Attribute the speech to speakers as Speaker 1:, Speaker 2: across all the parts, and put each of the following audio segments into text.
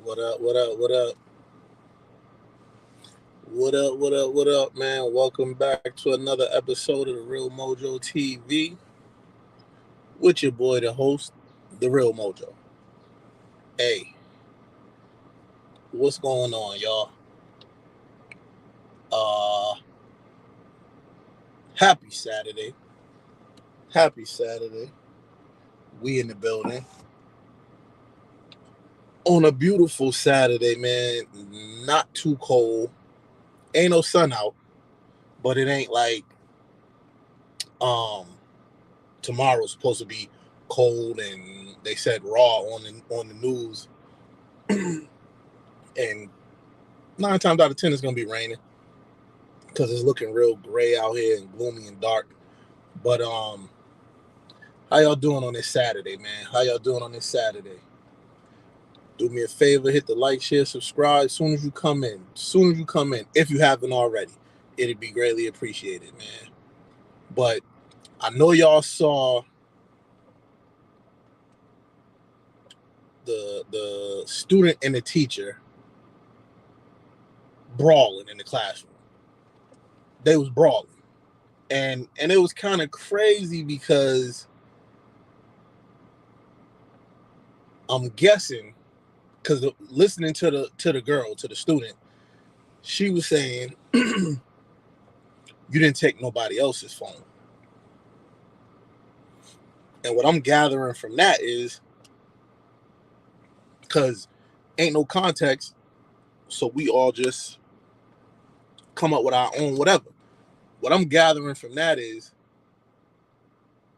Speaker 1: What up? What up? What up? What up? What up? What up, man? Welcome back to another episode of the Real Mojo TV with your boy, the host, the Real Mojo. Hey, what's going on, y'all? Uh, Happy Saturday. Happy Saturday. We in the building on a beautiful Saturday, man. Not too cold. Ain't no sun out, but it ain't like um tomorrow's supposed to be cold, and they said raw on the news. And 9 times out of 10 it's gonna be raining because it's looking real gray out here and gloomy and dark. But how y'all doing on this Saturday, man? How y'all doing on this Saturday? Do me a favor, hit the like, share, subscribe as soon as you come in. If you haven't already, it'd be greatly appreciated, man. But I know y'all saw the student and the teacher brawling in the classroom. They was brawling. And it was kind of crazy because I'm guessing, because listening to the girl, to the student, she was saying, you didn't take nobody else's phone. And what I'm gathering from that is, because ain't no context, so we all just come up with our own whatever. What I'm gathering from that is,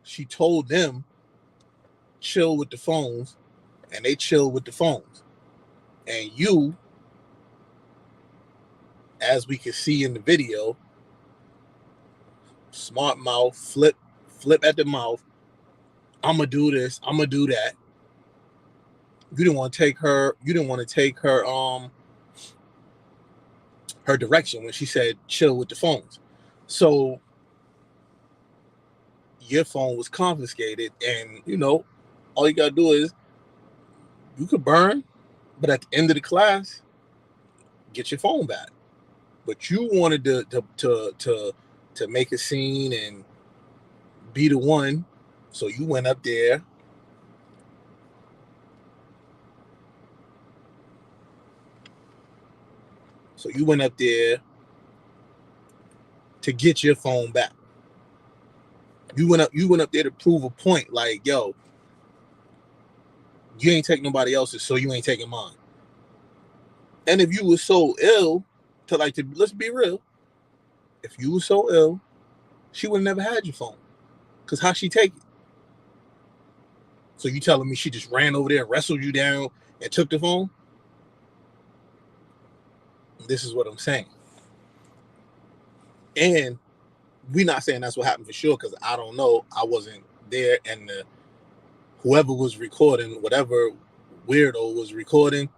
Speaker 1: she told them chill with the phones, and they chill with the phones. And you, as we can see in the video, smart mouth, flip at the mouth. I'm gonna do this. I'm gonna do that. You didn't want to take her. You didn't want to take her direction when she said chill with the phones. So your phone was confiscated, and all you gotta do is you could burn, but at the end of the class, get your phone back. But you wanted to make a scene and be the one, so you went up there. So you went up there to get your phone back. You went up there to prove a point, like, yo, you ain't taking nobody else's, so you ain't taking mine. And if you were so ill let's be real, if you were so ill, she would have never had your phone. Because how she take it? So you telling me she just ran over there, wrestled you down, and took the phone? This is what I'm saying. And we're not saying that's what happened for sure, because I don't know. I wasn't there, and whoever was recording, whatever weirdo was recording,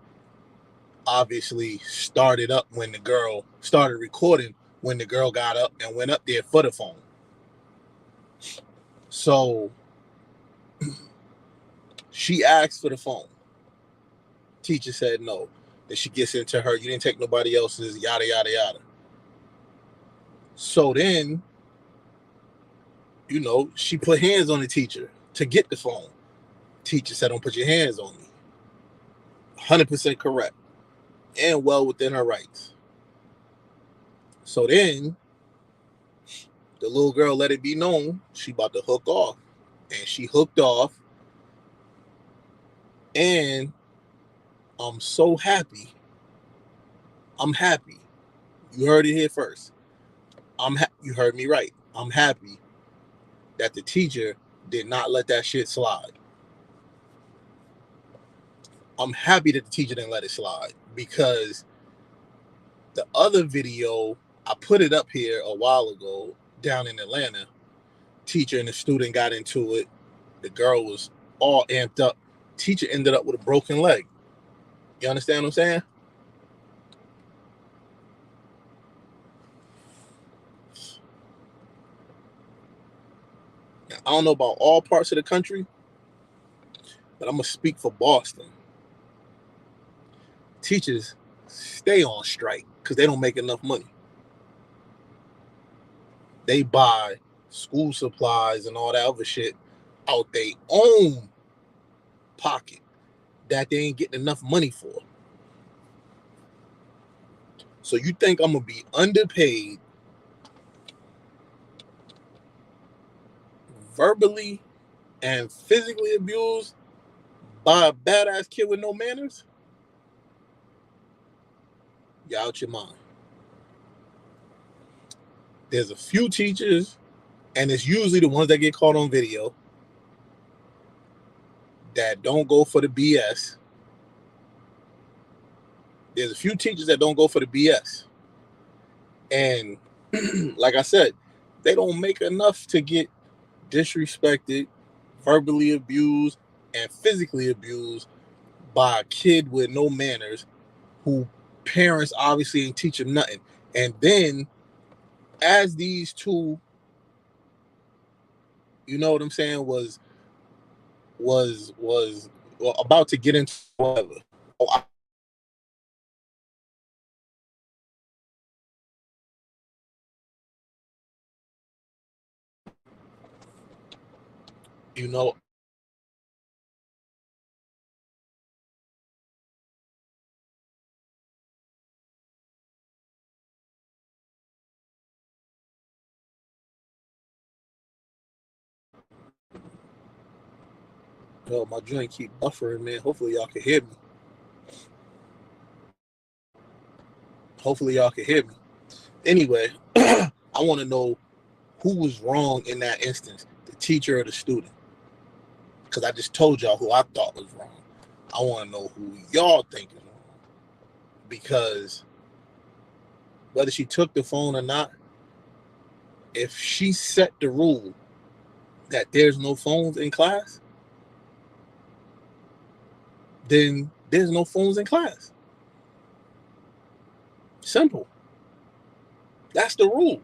Speaker 1: obviously started recording when the girl got up and went up there for the phone. So she asked for the phone. Teacher said no. Then she gets into her, you didn't take nobody else's, yada, yada, yada. So then, she put hands on the teacher to get the phone. Teacher said, don't put your hands on me. 100% correct. And well within her rights. So then, the little girl let it be known she about to hook off. And she hooked off. And I'm so happy. I'm happy. You heard it here first. You heard me right. I'm happy that the teacher did not let that shit slide. I'm happy that the teacher didn't let it slide, because the other video, I put it up here a while ago down in Atlanta. Teacher and the student got into it. The girl was all amped up. Teacher ended up with a broken leg. You understand what I'm saying? Now, I don't know about all parts of the country, but I'm going to speak for Boston. teachers stay on strike because they don't make enough money. They buy school supplies and all that other shit out their own pocket that they ain't getting enough money for. So you think I'm gonna be underpaid, verbally and physically abused by a badass kid with no manners? You're out your mind. There's a few teachers, and it's usually the ones that get caught on video, that don't go for the BS. There's a few teachers that don't go for the BS. And like I said, they don't make enough to get disrespected, verbally abused, and physically abused by a kid with no manners who parents obviously ain't teach them nothing. And then as these two, you know what I'm saying, was about to get into whatever. You know, my joint keep buffering, man. Hopefully y'all can hear me. Anyway, I want to know who was wrong in that instance, the teacher or the student. Because I just told y'all who I thought was wrong. I want to know who y'all think is wrong. Because whether she took the phone or not, if she set the rule that there's no phones in class, then there's no phones in class. Simple. That's the rule.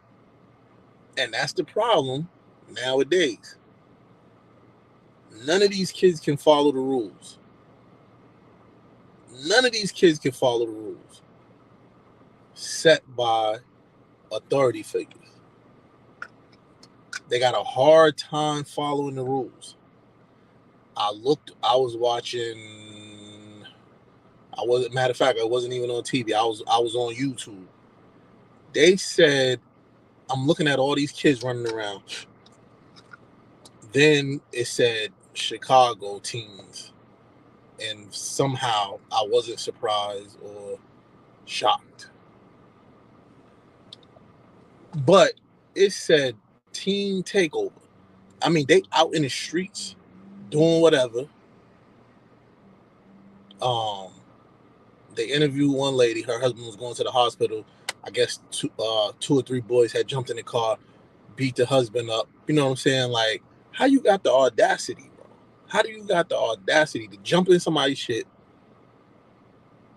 Speaker 1: And that's the problem nowadays. None of these kids can follow the rules. None of these kids can follow the rules set by authority figures. They got a hard time following the rules. Matter of fact, I wasn't even on TV. I was on YouTube. They said, I'm looking at all these kids running around. Then it said Chicago teens. And somehow I wasn't surprised or shocked. But it said teen takeover. I mean, they out in the streets doing whatever. They interviewed one lady. Her husband was going to the hospital. I guess two or three boys had jumped in the car, beat the husband up. You know what I'm saying? Like, how you got the audacity, bro? How do you got the audacity to jump in somebody's shit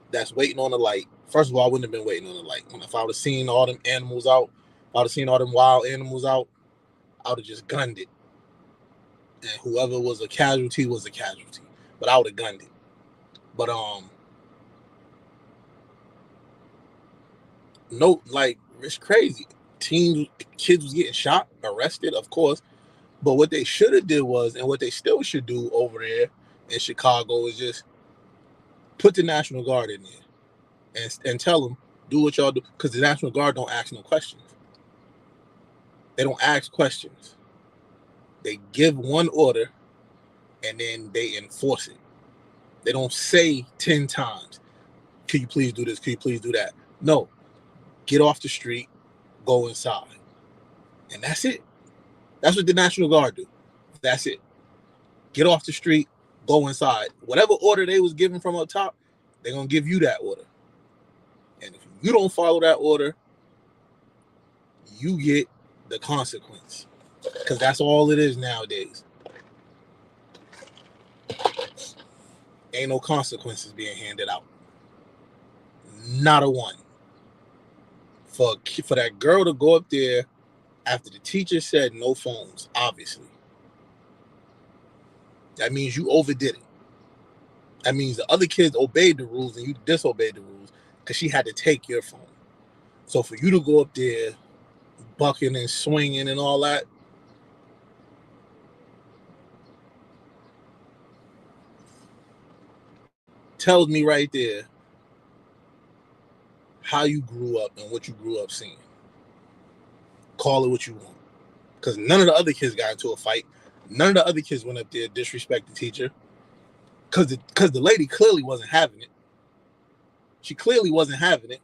Speaker 1: that's waiting on the light? First of all, I wouldn't have been waiting on the light. If I would have seen all them animals out, if I would have seen all them wild animals out, I would have just gunned it. And whoever was a casualty was a casualty. But I would have gunned it. But no, like, it's crazy. Kids was getting shot, arrested, of course. But what they should have did was, and what they still should do over there in Chicago, is just put the National Guard in there and tell them, do what y'all do. Because the National Guard don't ask no questions. They don't ask questions. They give one order and then they enforce it. They don't say 10 times, can you please do this? Can you please do that? No. Get off the street, go inside. And that's it. That's what the National Guard do. That's it. Get off the street, go inside. Whatever order they was given from up top, they're going to give you that order. And if you don't follow that order, you get the consequence. Because that's all it is nowadays. Ain't no consequences being handed out. Not a one. For that girl to go up there after the teacher said no phones, obviously, that means you overdid it. That means the other kids obeyed the rules and you disobeyed the rules because she had to take your phone. So for you to go up there bucking and swinging and all that, tells me right there how you grew up and what you grew up seeing. Call it what you want. Because none of the other kids got into a fight. None of the other kids went up there disrespect the teacher. Because the lady clearly wasn't having it. She clearly wasn't having it.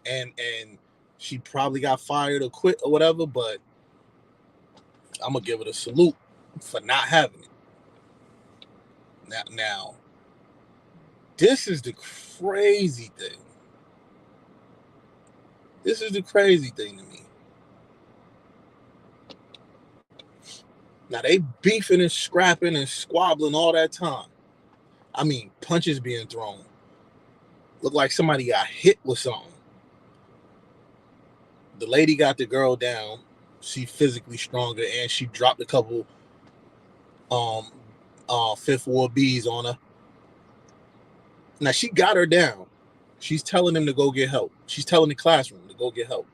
Speaker 1: And she probably got fired or quit or whatever, but I'm going to give it a salute for not having it. Now, this is the crazy thing. This is the crazy thing to me. Now, they beefing and scrapping and squabbling all that time. I mean, punches being thrown. Looked like somebody got hit with something. The lady got the girl down. She physically stronger, and she dropped a couple Fifth Ward B's on her. Now, she got her down. She's telling them to go get help. She's telling the classroom to go get help.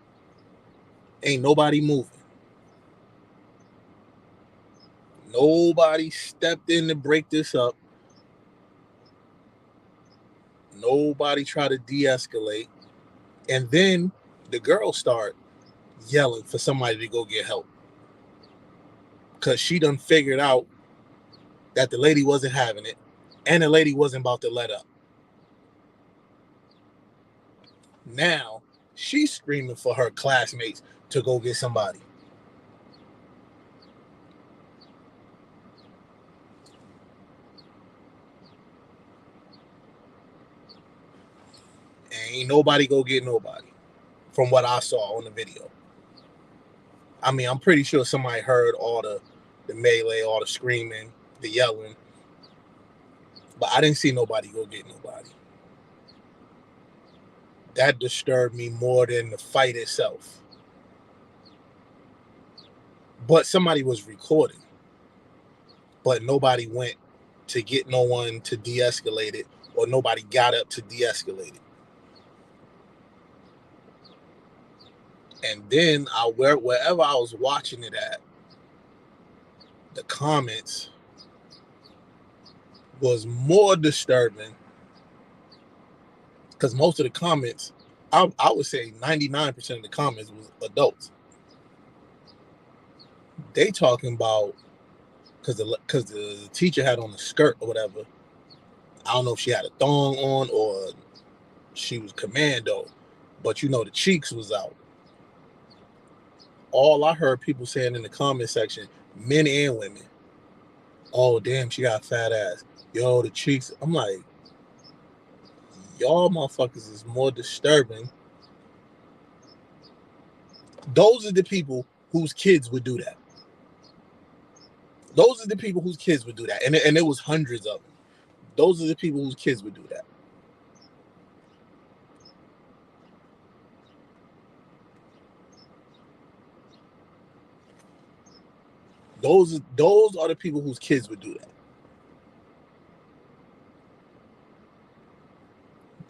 Speaker 1: Ain't nobody moving. Nobody stepped in to break this up. Nobody tried to de-escalate. And then the girl start yelling for somebody to go get help. Because she done figured out that the lady wasn't having it. And the lady wasn't about to let up. Now, she's screaming for her classmates to go get somebody. Ain't nobody go get nobody, from what I saw on the video. I mean, I'm pretty sure somebody heard all the melee, all the screaming, the yelling, but I didn't see nobody go get nobody. That disturbed me more than the fight itself. But somebody was recording, but nobody went to get no one to de-escalate it, or nobody got up to de-escalate it. And then wherever I was watching it at, the comments was more disturbing, because most of the comments, I would say 99% of the comments was adults. They talking about, because the teacher had on a skirt or whatever. I don't know if she had a thong on or she was commando, but the cheeks was out. All I heard people saying in the comment section, men and women, oh damn, she got a fat ass. Yo, the cheeks. I'm like, y'all motherfuckers is more disturbing. Those are the people whose kids would do that. Those are the people whose kids would do that. And it was hundreds of them. Those are the people whose kids would do that. Those are the people whose kids would do that.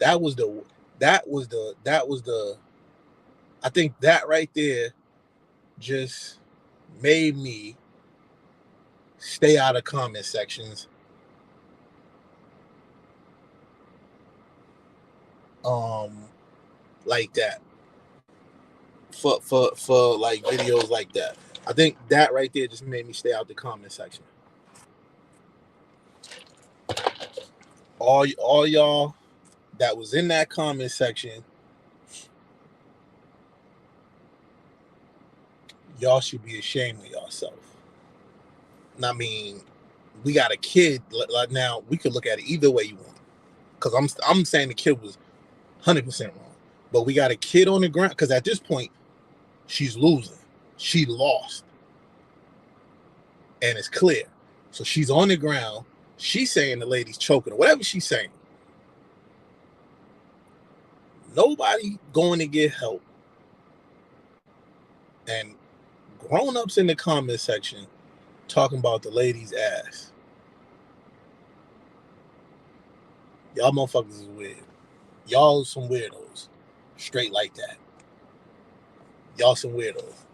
Speaker 1: That was the I think that right there just made me stay out of comment sections. Like that. For like videos like that. I think that right there just made me stay out the comment section. All y'all that was in that comment section, y'all should be ashamed of yourself. I mean, we got a kid. Like now, we could look at it either way you want. Because I'm saying the kid was 100% wrong. But we got a kid on the ground. Because at this point, she's losing. She lost. And it's clear. So she's on the ground. She's saying the lady's choking or whatever she's saying. Nobody going to get help. And grown-ups in the comment section talking about the lady's ass. Y'all motherfuckers is weird. Y'all some weirdos. Straight like that. Y'all some weirdos.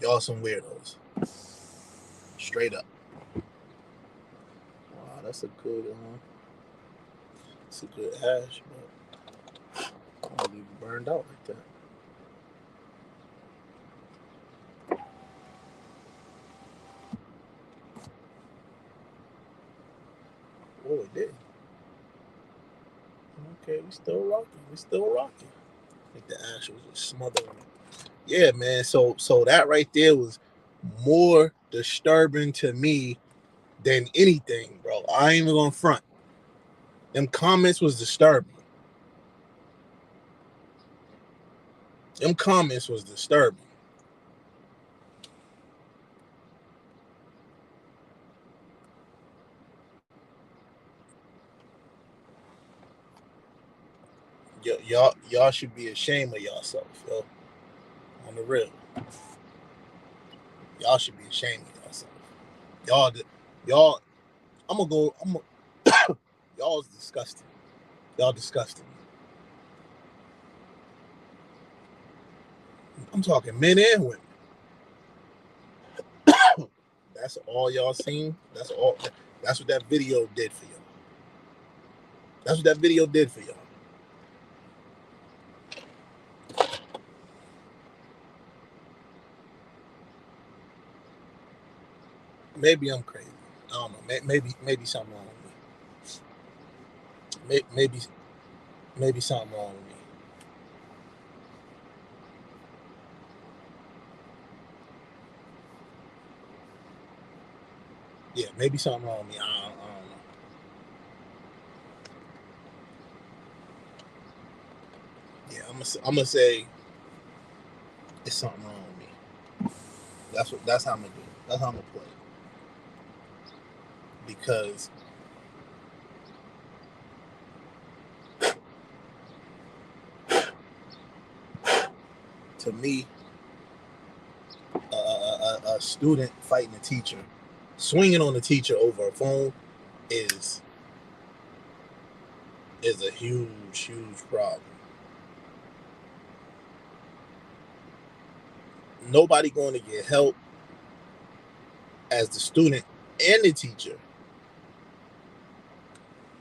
Speaker 1: Y'all some weirdos. Straight up. Wow, that's a good it's a good hash, but I'm gonna leave it burned out like that. Oh, it did. Okay, we still rocking. We still rocking. I think the ash was just smothering it. Yeah, man. So that right there was more disturbing to me than anything, bro. I ain't even gonna front. Them comments was disturbing. Them comments was disturbing. Y'all should be ashamed of yourself, yo. On the real. Y'all should be ashamed of yourself. Y'all, I'm gonna go, y'all's disgusting. Y'all disgusting. I'm talking men and women. That's all y'all seen. That's all. That's what that video did for y'all. That's what that video did for y'all. Maybe I'm crazy. I don't know. Maybe something wrong with me. Maybe something wrong with me. Yeah, maybe something wrong with me. I don't know. Yeah, I'm gonna say it's something wrong with me. That's how I'm gonna do. That's how I'm gonna play. Because to me, a student fighting a teacher, swinging on the teacher over a phone, is a huge problem. Nobody going to get help as the student and the teacher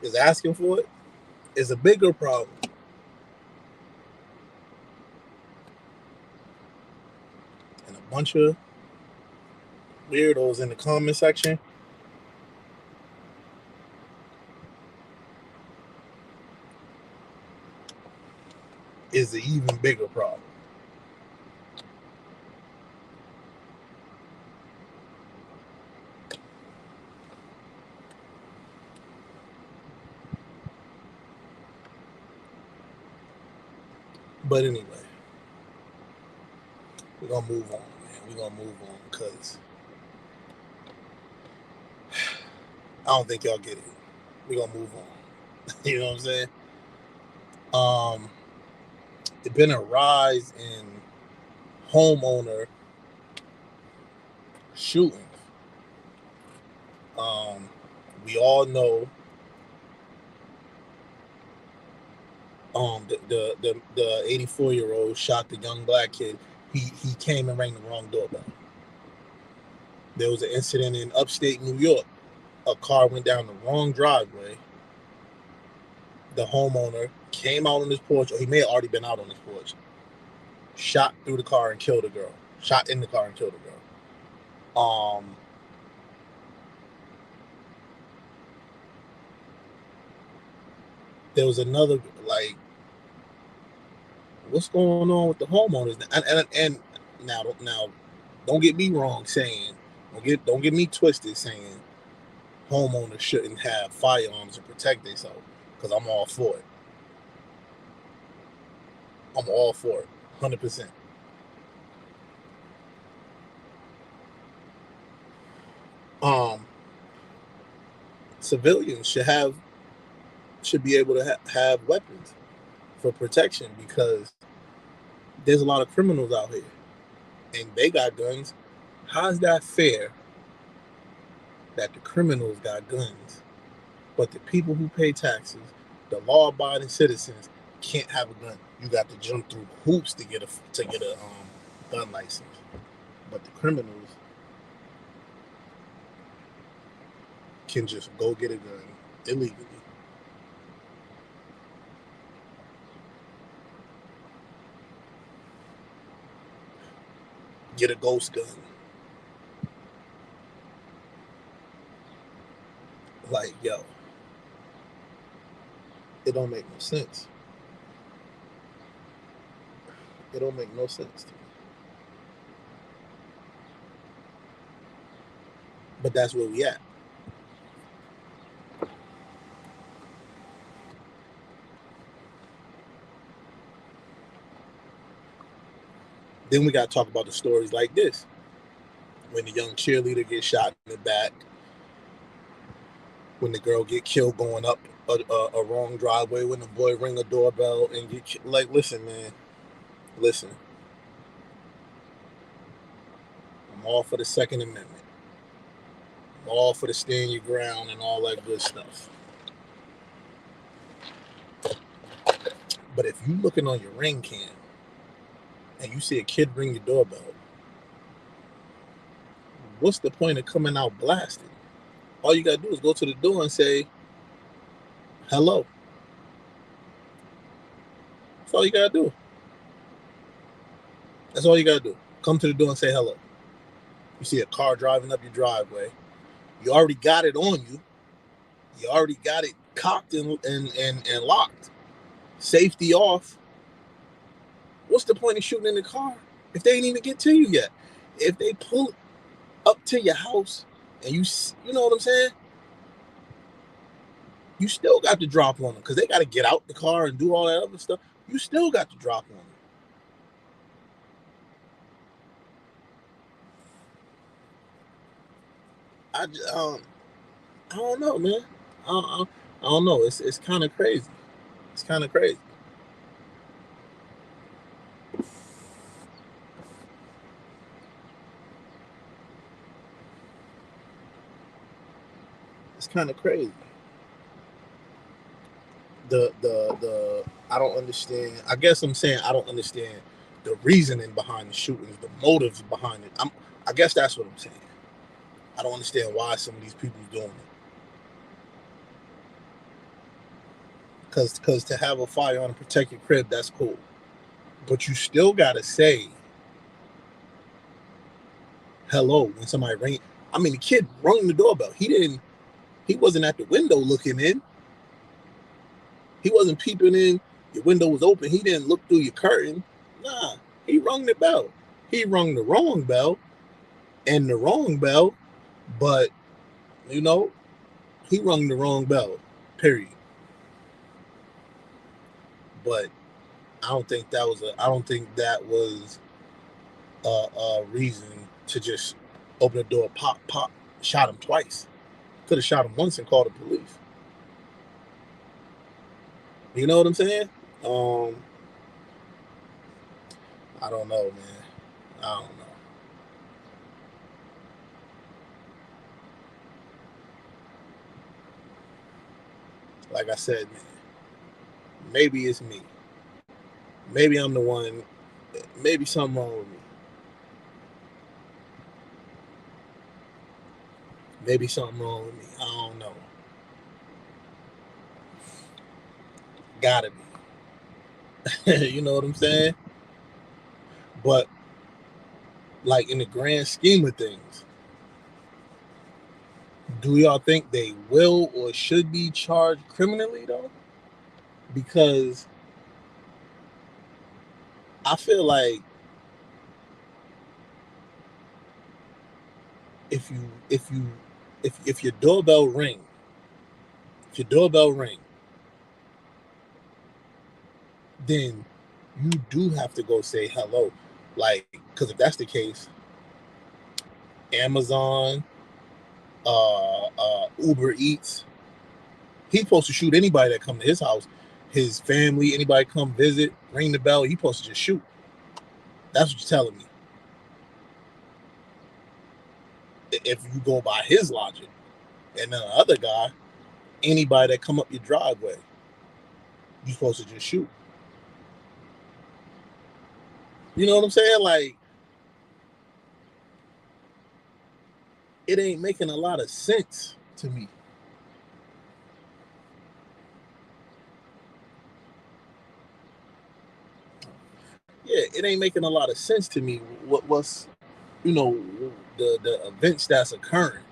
Speaker 1: is asking for it is a bigger problem. And a bunch of weirdos in the comment section is an even bigger problem. But anyway, we're gonna move on, man. We're gonna move on because I don't think y'all get it. We're gonna move on. You know what I'm saying? There's been a rise in homeowner shootings. We all know the 84-year-old shot the young black kid. He came and rang the wrong doorbell. There was an incident in upstate New York. A car went down the wrong driveway. The homeowner came out on his porch, or he may have already been out on his porch, shot through the car and killed a girl. Shot in the car and killed a girl. There was another, like, what's going on with the homeowners? And now, don't get me wrong saying, don't get me twisted saying homeowners shouldn't have firearms to protect themselves, because I'm all for it. I'm all for it, 100%. Civilians should be able to have weapons for protection, because there's a lot of criminals out here and they got guns. How's that fair that the criminals got guns, but the people who pay taxes, the law-abiding citizens, can't have a gun. You got to jump through hoops to get a gun license. But the criminals can just go get a gun illegally. Get a ghost gun. Like, yo, it don't make no sense. It don't make no sense to me. But that's where we at. Then we got to talk about the stories like this. When the young cheerleader gets shot in the back, when the girl get killed going up a wrong driveway, when the boy ring a doorbell and get like, listen, man, listen. I'm all for the Second Amendment. I'm all for the stand your ground and all that good stuff. But if you looking on your ring cam and you see a kid ring your doorbell, what's the point of coming out blasting? All you gotta do is go to the door and say, hello. That's all you gotta do. That's all you gotta do. Come to the door and say hello. You see a car driving up your driveway. You already got it on you. You already got it cocked and locked. Safety off. What's the point of shooting in the car if they ain't even get to you yet? If they pull up to your house and you know what I'm saying? You still got to drop on them because they got to get out the car and do all that other stuff. You still got to drop on them. I don't know, man. I don't know. It's kind of crazy. It's kind of crazy. It's kind of crazy. The I don't understand. I guess I'm saying I don't understand the reasoning behind the shootings, the motives behind it. I guess that's what I'm saying. I don't understand why some of these people are doing it. Because to have a firearm to protect your crib, that's cool. But you still gotta say hello when somebody ring. I mean, the kid rung the doorbell. He wasn't at the window looking in. He wasn't peeping in. Your window was open. He didn't look through your curtain. Nah, he rung the bell. He rung the wrong bell and the wrong bell, but you know, he rung the wrong bell, period. But I don't think that was a reason to just open the door, pop, shot him twice. Could have shot him once and called the police. You know what I'm saying? I don't know, man. I don't know. Like I said, man, maybe it's me. Maybe I'm the one. Maybe something wrong with me. Maybe something wrong with me. I don't know. Gotta be. You know what I'm saying? But like in the grand scheme of things, do y'all think they will or should be charged criminally though? Because I feel like if you if you if your doorbell ring, if your doorbell ring, then you do have to go say hello. Like, because if that's the case, Amazon, Uber Eats, he's supposed to shoot anybody that come to his house, his family, anybody come visit, ring the bell, he's supposed to just shoot. That's what you're telling me. If you go by his logic. And then the other guy, anybody that come up your driveway, you're supposed to just shoot. You know what I'm saying? Like, it ain't making a lot of sense to me. Yeah, it ain't making a lot of sense to me. What's you know the events that's occurring.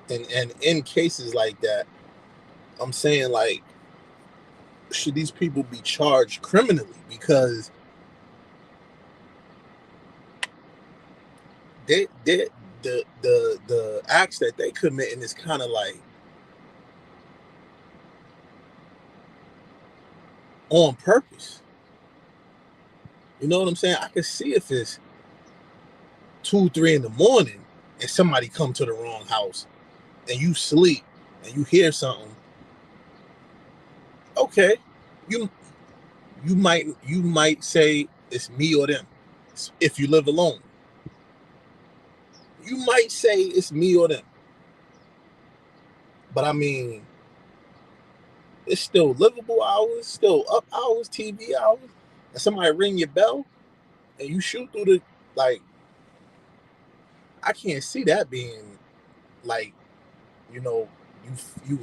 Speaker 1: And in cases like that, I'm saying, like, should these people be charged criminally? Because they the acts that they committing is kind of like on purpose. You know what I'm saying? I can see if it's 2, 3 in the morning and somebody come to the wrong house and you sleep and you hear something. Okay, you you might say it's me or them. If you live alone, you might say it's me or them. But I mean, it's still livable hours, still up hours, TV hours, and somebody ring your bell and you shoot through the, like, I can't see that being like, you know, you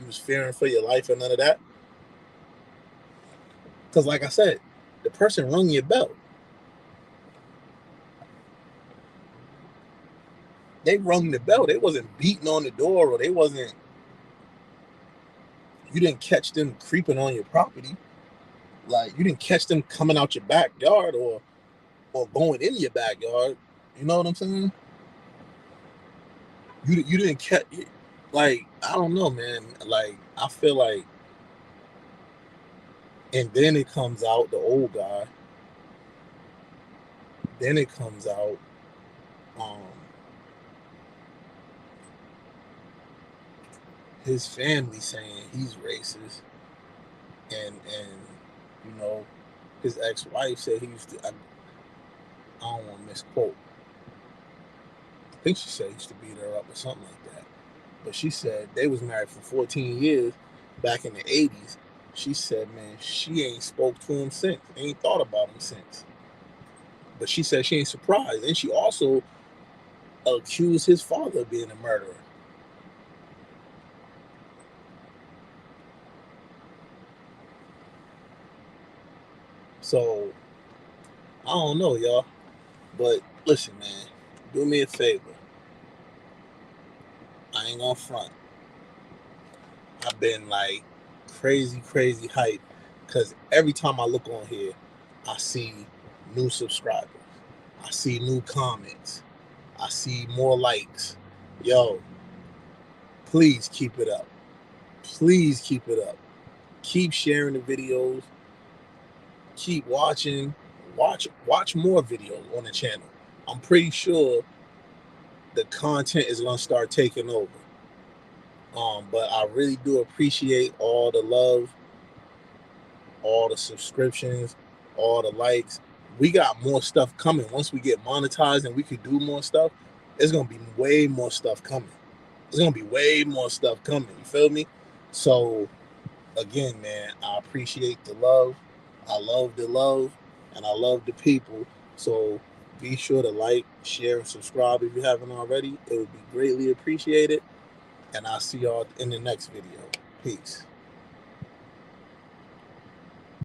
Speaker 1: was fearing for your life or none of that. Because like I said, the person rung your bell. They rung the bell. They wasn't beating on the door, or they wasn't. You didn't catch them creeping on your property. Like, you didn't catch them coming out your backyard or going in your backyard. You know what I'm saying? You didn't catch. Like, I don't know, man. Like, I feel like, and then it comes out the old guy. Then it comes out, um, his family saying he's racist, and you know, his ex-wife said he used to. I don't want to misquote. I think she said he used to beat her up or something like that. But she said they was married for 14 years back in the 80s. She said, man, she ain't spoke to him since. Ain't thought about him since. But she said she ain't surprised. And she also accused his father of being a murderer. So I don't know, y'all. But listen, man, do me a favor. I ain't gonna front. I've been like crazy, crazy hype because every time I look on here, I see new subscribers. I see new comments. I see more likes. Yo, please keep it up. Please keep it up. Keep sharing the videos. Keep watching. Watch more videos on the channel. I'm pretty sure the content is gonna start taking over. But I really do appreciate all the love, all the subscriptions, all the likes. We got more stuff coming. Once we get monetized and we could do more stuff, there's gonna be way more stuff coming. There's gonna be way more stuff coming. You feel me? So again, man, I appreciate the love. I love the love, and I love the people. So be sure to like, share, and subscribe if you haven't already. It would be greatly appreciated. And I'll see y'all in the next video. Peace.